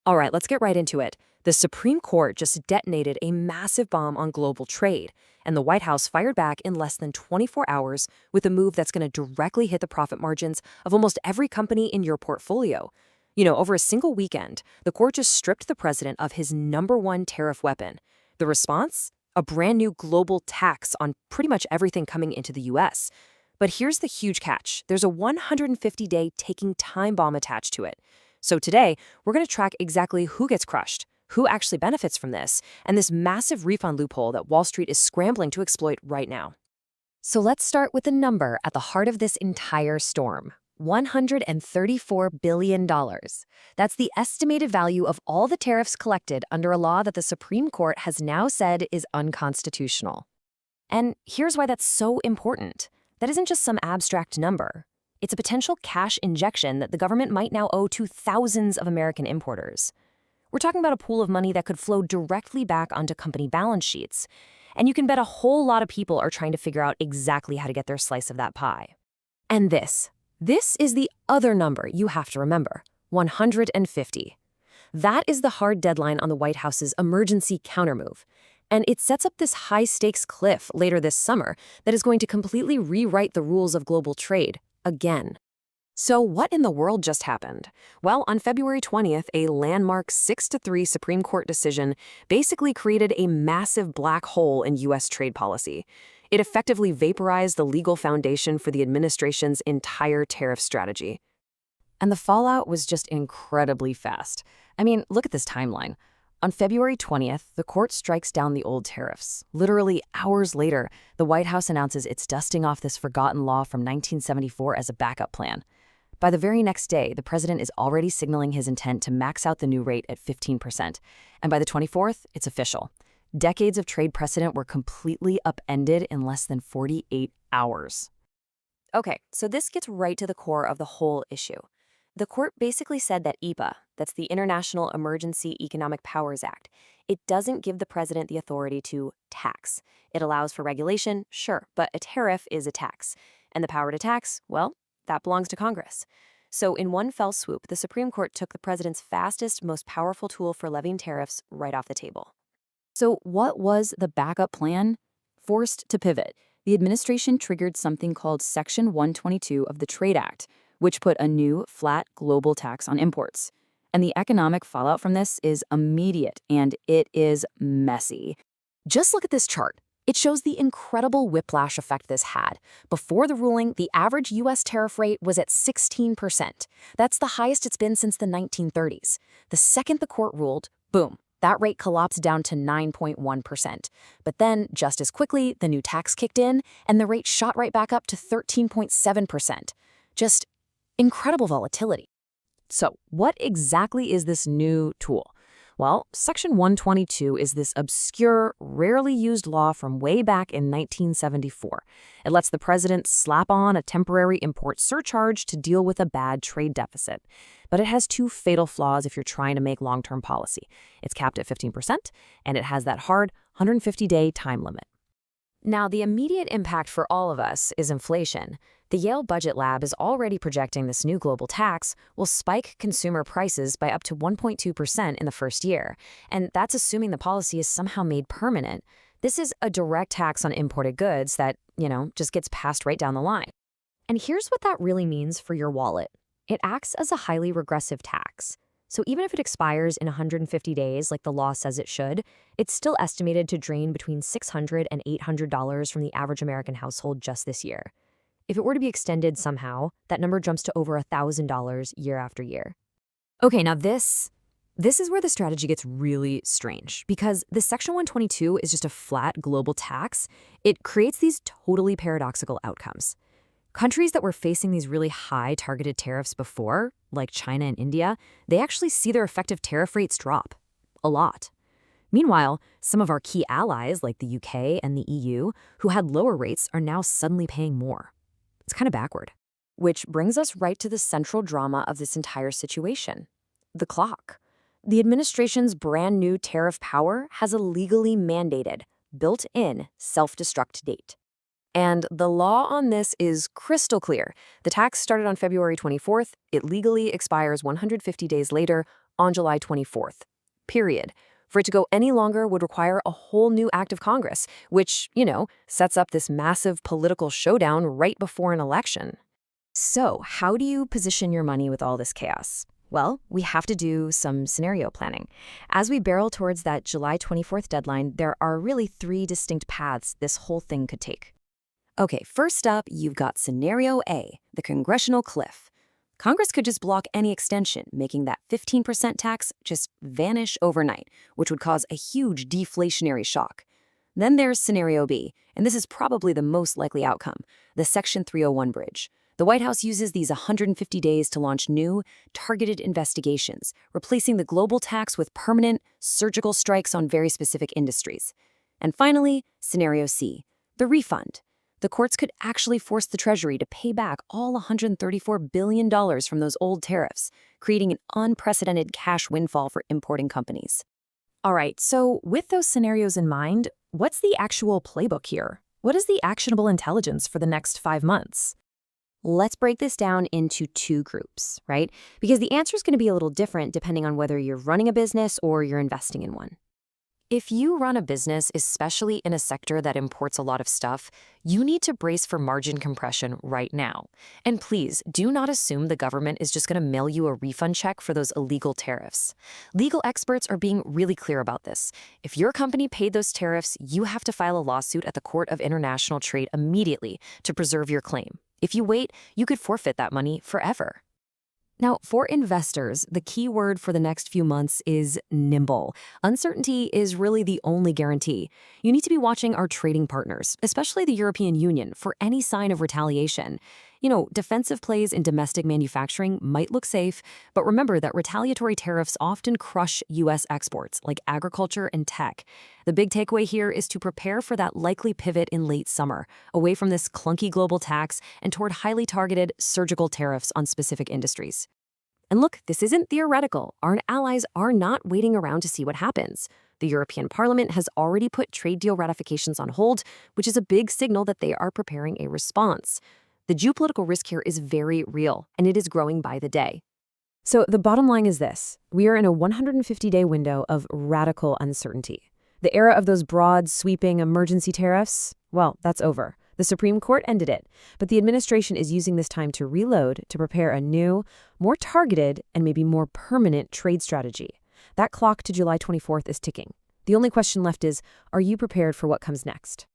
All right, let's get right into it. The Supreme Court just detonated a massive bomb on global trade, and the White House fired back in less than 24 hours with a move that's going to directly hit the profit margins of almost every company in your portfolio. Over a single weekend, the court just stripped the president of his number one tariff weapon. The response? A brand new global tax on pretty much everything coming into the U.S. But here's the huge catch. There's a 150-day taking time bomb attached to it. So today, we're going to track exactly who gets crushed, who actually benefits from this, and this massive refund loophole that Wall Street is scrambling to exploit right now. So let's start with the number at the heart of this entire storm. $134 billion. That's the estimated value of all the tariffs collected under a law that the Supreme Court has now said is unconstitutional. And here's why that's so important. That isn't just some abstract number. It's a potential cash injection that the government might now owe to thousands of American importers. We're talking about a pool of money that could flow directly back onto company balance sheets. And you can bet a whole lot of people are trying to figure out exactly how to get their slice of that pie. And this is the other number you have to remember, 150. That is the hard deadline on the White House's emergency countermove. And it sets up this high-stakes cliff later this summer that is going to completely rewrite the rules of global trade again. So what in the world just happened? Well, on February 20th, a landmark 6-3 Supreme Court decision basically created a massive black hole in U.S. trade policy. It effectively vaporized the legal foundation for the administration's entire tariff strategy. And the fallout was just incredibly fast. I mean, look at this timeline. On February 20th, the court strikes down the old tariffs. Literally hours later, the White House announces it's dusting off this forgotten law from 1974 as a backup plan. By the very next day, the president is already signaling his intent to max out the new rate at 15%. And by the 24th, it's official. Decades of trade precedent were completely upended in less than 48 hours. Okay, so this gets right to the core of the whole issue. The court basically said that IEEPA, that's the International Emergency Economic Powers Act, it doesn't give the president the authority to tax. It allows for regulation, sure, but a tariff is a tax. And the power to tax, well, that belongs to Congress. So in one fell swoop, the Supreme Court took the president's fastest, most powerful tool for levying tariffs right off the table. So what was the backup plan? Forced to pivot, the administration triggered something called Section 122 of the Trade Act, which put a new, flat, global tax on imports. And the economic fallout from this is immediate, and it is messy. Just look at this chart. It shows the incredible whiplash effect this had. Before the ruling, the average U.S. tariff rate was at 16%. That's the highest it's been since the 1930s. The second the court ruled, boom, that rate collapsed down to 9.1%. But then, just as quickly, the new tax kicked in, and the rate shot right back up to 13.7%. Just incredible volatility. So, what exactly is this new tool? Well, Section 122 is this obscure, rarely used law from way back in 1974. It lets the president slap on a temporary import surcharge to deal with a bad trade deficit. But it has two fatal flaws if you're trying to make long-term policy. It's capped at 15%, and it has that hard 150-day time limit. Now, the immediate impact for all of us is inflation. The Yale Budget Lab is already projecting this new global tax will spike consumer prices by up to 1.2% in the first year, and that's assuming the policy is somehow made permanent. This is a direct tax on imported goods that, just gets passed right down the line. And here's what that really means for your wallet. It acts as a highly regressive tax. So even if it expires in 150 days like the law says it should, it's still estimated to drain between $600 and $800 from the average American household just this year. If it were to be extended somehow, that number jumps to over $1,000 year after year. Okay, now this is where the strategy gets really strange, because the Section 122 is just a flat global tax. It creates these totally paradoxical outcomes. Countries that were facing these really high targeted tariffs before, like China and India, they actually see their effective tariff rates drop. A lot. Meanwhile, some of our key allies, like the UK and the EU, who had lower rates, are now suddenly paying more. It's kind of backward. Which brings us right to the central drama of this entire situation. The clock. The administration's brand new tariff power has a legally mandated, built-in self-destruct date. And the law on this is crystal clear. The tax started on February 24th. It legally expires 150 days later, on July 24th. Period. For it to go any longer would require a whole new act of Congress, which, sets up this massive political showdown right before an election. So, how do you position your money with all this chaos? Well, we have to do some scenario planning. As we barrel towards that July 24th deadline, there are really three distinct paths this whole thing could take. Okay, first up, you've got Scenario A, the congressional cliff. Congress could just block any extension, making that 15% tax just vanish overnight, which would cause a huge deflationary shock. Then there's Scenario B, and this is probably the most likely outcome, the Section 301 bridge. The White House uses these 150 days to launch new, targeted investigations, replacing the global tax with permanent, surgical strikes on very specific industries. And finally, Scenario C, the refund. The courts could actually force the Treasury to pay back all $134 billion from those old tariffs, creating an unprecedented cash windfall for importing companies. All right, so with those scenarios in mind, what's the actual playbook here? What is the actionable intelligence for the next 5 months? Let's break this down into two groups, right? Because the answer is going to be a little different depending on whether you're running a business or you're investing in one. If you run a business, especially in a sector that imports a lot of stuff, you need to brace for margin compression right now. And please, do not assume the government is just going to mail you a refund check for those illegal tariffs. Legal experts are being really clear about this. If your company paid those tariffs, you have to file a lawsuit at the Court of International Trade immediately to preserve your claim. If you wait, you could forfeit that money forever. Now, for investors, the key word for the next few months is nimble. Uncertainty is really the only guarantee. You need to be watching our trading partners, especially the European Union, for any sign of retaliation. Defensive plays in domestic manufacturing might look safe, but remember that retaliatory tariffs often crush U.S. exports, like agriculture and tech. The big takeaway here is to prepare for that likely pivot in late summer, away from this clunky global tax and toward highly targeted surgical tariffs on specific industries. And look, this isn't theoretical. Our allies are not waiting around to see what happens. The European Parliament has already put trade deal ratifications on hold, which is a big signal that they are preparing a response. The geopolitical risk here is very real, and it is growing by the day. So the bottom line is this. We are in a 150-day window of radical uncertainty. The era of those broad, sweeping emergency tariffs, well, that's over. The Supreme Court ended it, but the administration is using this time to reload, to prepare a new, more targeted, and maybe more permanent trade strategy. That clock to July 24th is ticking. The only question left is, are you prepared for what comes next?